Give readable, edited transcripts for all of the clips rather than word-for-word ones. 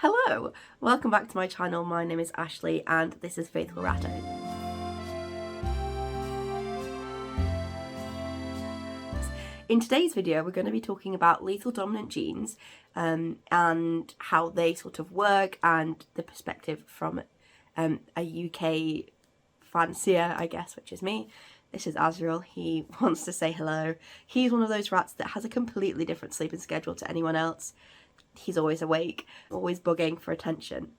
Hello, welcome back to my channel. My name is Ashley and this is Faithful Ratto. In today's video we're going to be talking about lethal dominant genes and how they sort of work, and the perspective from a UK fancier, I guess, which is me. This is Azrael. He wants to say hello. He's one of those rats that has a completely different sleeping schedule to anyone else. He's always awake, always bugging for attention.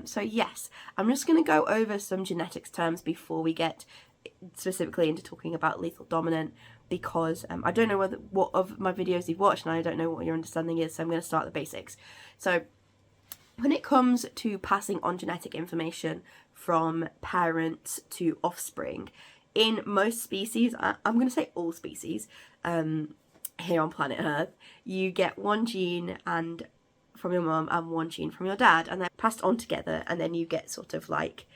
So yes, I'm just going to go over some genetics terms before we get specifically into talking about lethal dominant, because I don't know what of my videos you've watched and I don't know what your understanding is, so I'm going to start at the basics. So when it comes to passing on genetic information from parents to offspring, in most species, I'm going to say all species here on planet Earth, you get one gene and from your mum and one gene from your dad, and they're passed on together, and then you get sort of like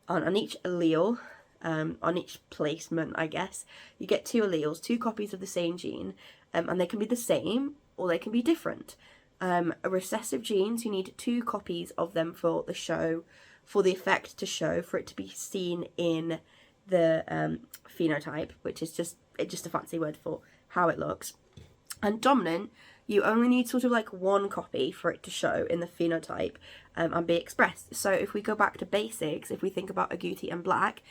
on each allele, on each placement, I guess, you get two alleles, two copies of the same gene, and they can be the same or they can be different. Recessive genes, you need two copies of them for the show, for the effect to show, for it to be seen in the phenotype, which is just a fancy word for how it looks. And dominant, you only need sort of like one copy for it to show in the phenotype and be expressed. So if we go back to basics, if we think about agouti and black,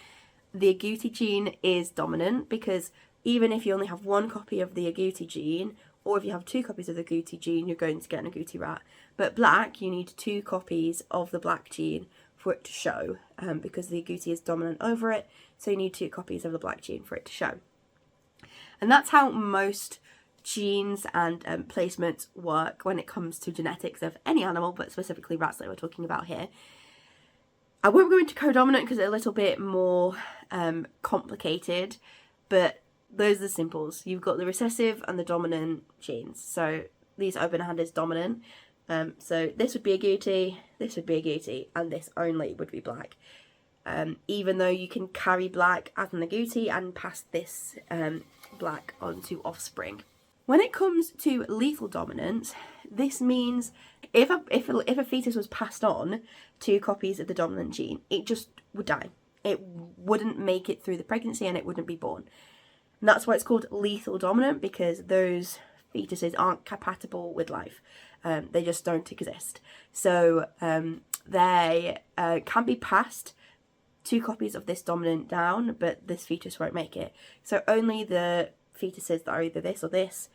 the agouti gene is dominant, because even if you only have one copy of the agouti gene, or if you have two copies of the agouti gene, you're going to get an agouti rat. But black, you need two copies of the black gene for it to show, because the agouti is dominant over it, so you need two copies of the black gene for it to show. And that's how most genes and placements work when it comes to genetics of any animal, but specifically rats that we're talking about here. I won't go into codominant because it's a little bit more complicated, but those are the simples. You've got the recessive and the dominant genes. So these open hand is dominant. So this would be agouti, this would be agouti, and this only would be black. Even though you can carry black as an agouti and pass this black onto offspring. When it comes to lethal dominance, this means if a fetus was passed on two copies of the dominant gene, it just would die. It wouldn't make it through the pregnancy and it wouldn't be born. And that's why it's called lethal dominant, because those fetuses aren't compatible with life. They just don't exist. So they can be passed two copies of this dominant down, but this fetus won't make it. So only the fetuses that are either this or this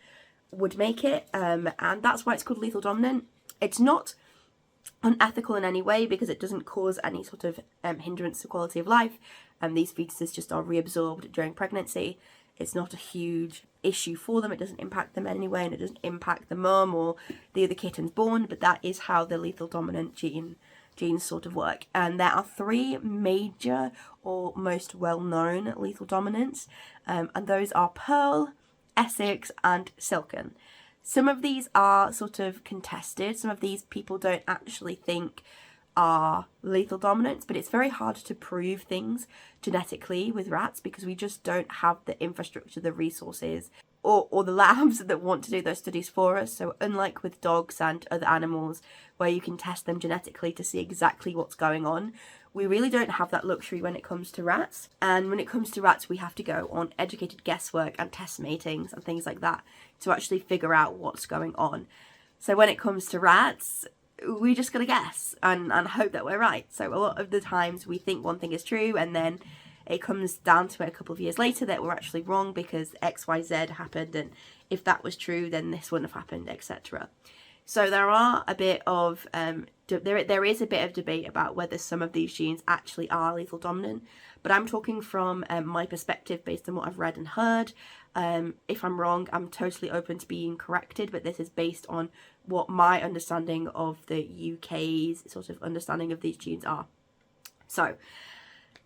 would make it, and that's why it's called lethal dominant. It's not unethical in any way, because it doesn't cause any sort of hindrance to quality of life, and these fetuses just are reabsorbed during pregnancy. It's not a huge issue for them, it doesn't impact them in any way, and it doesn't impact the mum or the other kittens born, but that is how the lethal dominant genes sort of work. And there are three major or most well-known lethal dominants, and those are Pearl, Essex and Silken. Some of these are sort of contested. Some of these people don't actually think are lethal dominants, but it's very hard to prove things genetically with rats because we just don't have the infrastructure, the resources, or the labs that want to do those studies for us. So unlike with dogs and other animals where you can test them genetically to see exactly what's going on, we really don't have that luxury when it comes to rats. And when it comes to rats, we have to go on educated guesswork and test matings and things like that to actually figure out what's going on. So when it comes to rats, we just gotta guess and hope that we're right. So a lot of the times we think one thing is true, and then it comes down to it a couple of years later that we're actually wrong because XYZ happened, and if that was true then this wouldn't have happened, etc. So there are a bit of there is a bit of debate about whether some of these genes actually are lethal dominant, but I'm talking from my perspective based on what I've read and heard. If I'm wrong, I'm totally open to being corrected, but this is based on what my understanding of the UK's sort of understanding of these genes are. So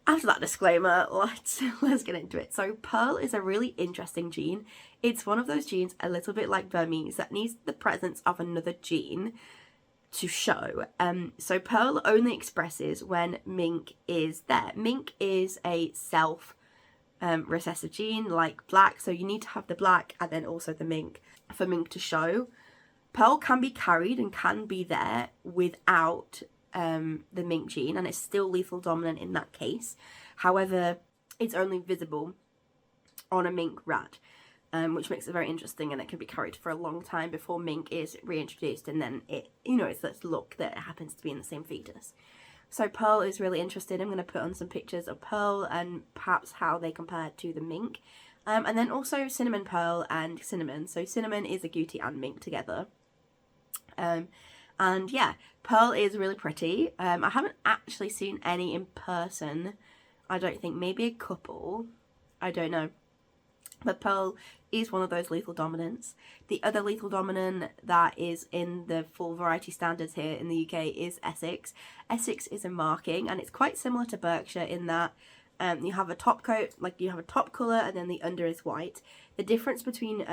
after that disclaimer, let's get into it. So Pearl is a really interesting gene. It's one of those genes, a little bit like Burmese, that needs the presence of another gene to show. So Pearl only expresses when mink is there. Mink is a self recessive gene like black, so you need to have the black and then also the mink for mink to show. Pearl can be carried and can be there without the mink gene, and it's still lethal dominant in that case. However, it's only visible on a mink rat, which makes it very interesting, and it can be carried for a long time before mink is reintroduced, and then it, you know, it's this look that it happens to be in the same fetus. So Pearl is really interested. I'm going to put on some pictures of Pearl and perhaps how they compare to the mink. And then also Cinnamon Pearl and Cinnamon. So Cinnamon is agouti and mink together. And yeah, Pearl is really pretty. I haven't actually seen any in person. I don't think. Maybe a couple. I don't know. But Pearl is one of those lethal dominants. The other lethal dominant that is in the full variety standards here in the UK is Essex. Essex is a marking, and it's quite similar to Berkshire in that you have a top coat, like you have a top colour, and then the under is white. The difference between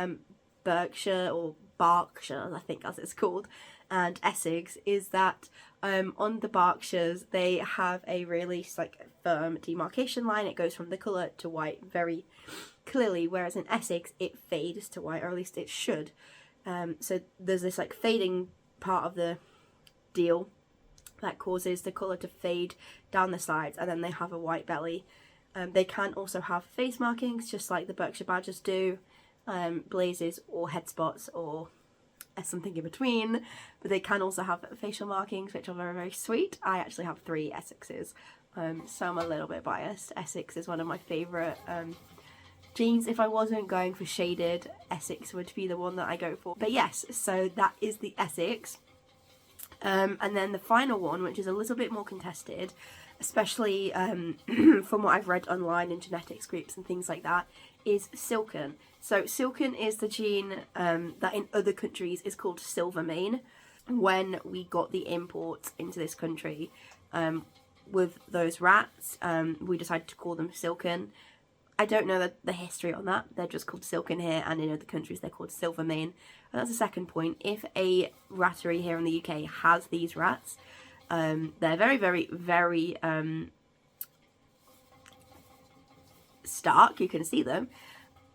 Berkshire, or Berkshire, I think as it's called, and Essex is that on the Berkshires they have a really like firm demarcation line. It goes from the colour to white very clearly, whereas in Essex it fades to white, or at least it should. So there's this like fading part of the deal that causes the colour to fade down the sides, and then they have a white belly. They can also have face markings just like the Berkshire Badgers do, blazes or head spots or something in between, but they can also have facial markings, which are very, very sweet. I actually have 3 Essexes, so I'm a little bit biased. Essex is one of my favourite genes. If I wasn't going for shaded, Essex would be the one that I go for. But yes, so that is the Essex. And then the final one, which is a little bit more contested, especially from what I've read online in genetics groups and things like that, is Silken. So Silken is the gene that in other countries is called Silvermane. When we got the imports into this country with those rats, we decided to call them Silken. I don't know the history on that. They're just called Silken here, and in other countries they're called Silvermane. And that's the second point. If a rattery here in the UK has these rats, they're very, very, very stark. You can see them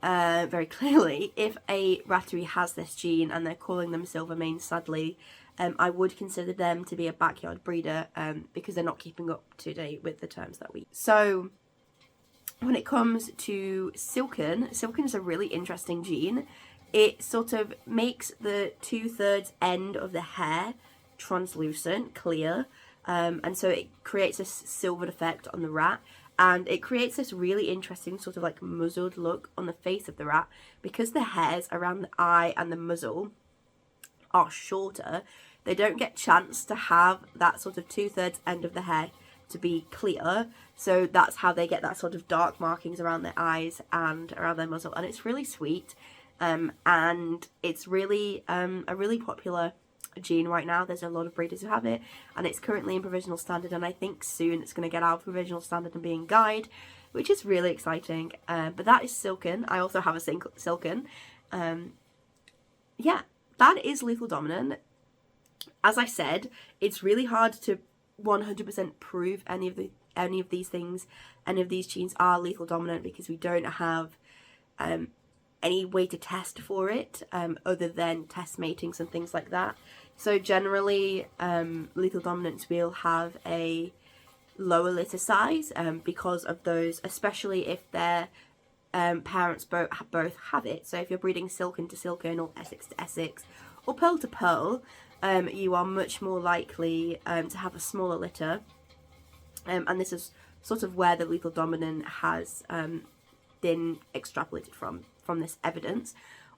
very clearly. If a rattery has this gene and they're calling them Silvermane, sadly, I would consider them to be a backyard breeder because they're not keeping up to date with the terms that we. So when it comes to Silken, Silken is a really interesting gene. It sort of makes the 2/3 end of the hair translucent, clear, and so it creates a silvered effect on the rat, and it creates this really interesting sort of like muzzled look on the face of the rat. Because the hairs around the eye and the muzzle are shorter, they don't get chance to have that sort of 2/3 end of the hair to be clear, so that's how they get that sort of dark markings around their eyes and around their muzzle, and it's really sweet, and it's really a really popular gene right now. There's a lot of breeders who have it, and it's currently in provisional standard, and I think soon it's going to get out of provisional standard and be in guide, which is really exciting. But that is Silken. I also have a Silken. Yeah, that is lethal dominant. As I said, it's really hard to 100% prove any of these things, any of these genes are lethal dominant, because we don't have any way to test for it other than test matings and things like that. So generally lethal dominants will have a lower litter size because of those, especially if their parents both have it. So if you're breeding Silken to Silken or Essex to Essex or Pearl to Pearl, you are much more likely to have a smaller litter, and this is sort of where the lethal dominant has been extrapolated from this evidence.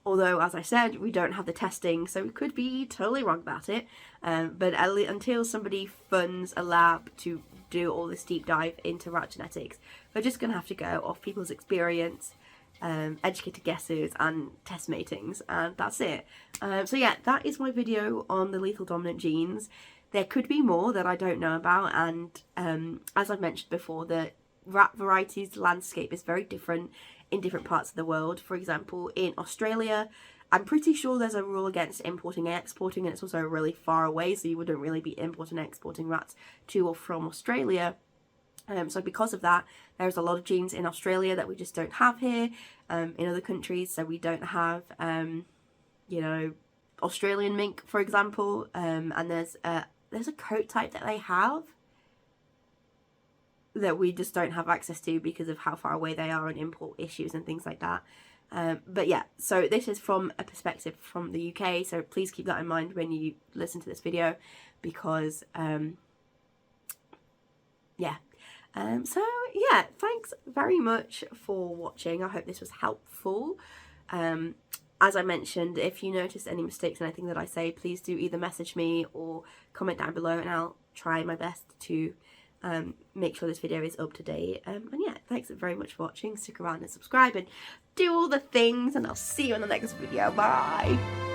Although, as I said, we don't have the testing, so we could be totally wrong about it. But until somebody funds a lab to do all this deep dive into rat genetics, we're just going to have to go off people's experience, educated guesses and test matings, and that's it. So yeah, that is my video on the lethal dominant genes. There could be more that I don't know about, and as I've mentioned before, the rat varieties landscape is very different in different parts of the world. For example, in Australia, I'm pretty sure there's a rule against importing and exporting, and it's also really far away, so you wouldn't really be importing and exporting rats to or from Australia. So because of that, there's a lot of genes in Australia that we just don't have here in other countries. So we don't have, you know, Australian mink, for example, and there's a coat type that they have that we just don't have access to because of how far away they are and import issues and things like that. But yeah, so this is from a perspective from the UK, so please keep that in mind when you listen to this video, because yeah. So yeah, thanks very much for watching. I hope this was helpful. As I mentioned, if you notice any mistakes in anything that I say, please do either message me or comment down below, and I'll try my best to make sure this video is up to date. And yeah, thanks very much for watching. Stick around and subscribe and do all the things, and I'll see you in the next video. Bye!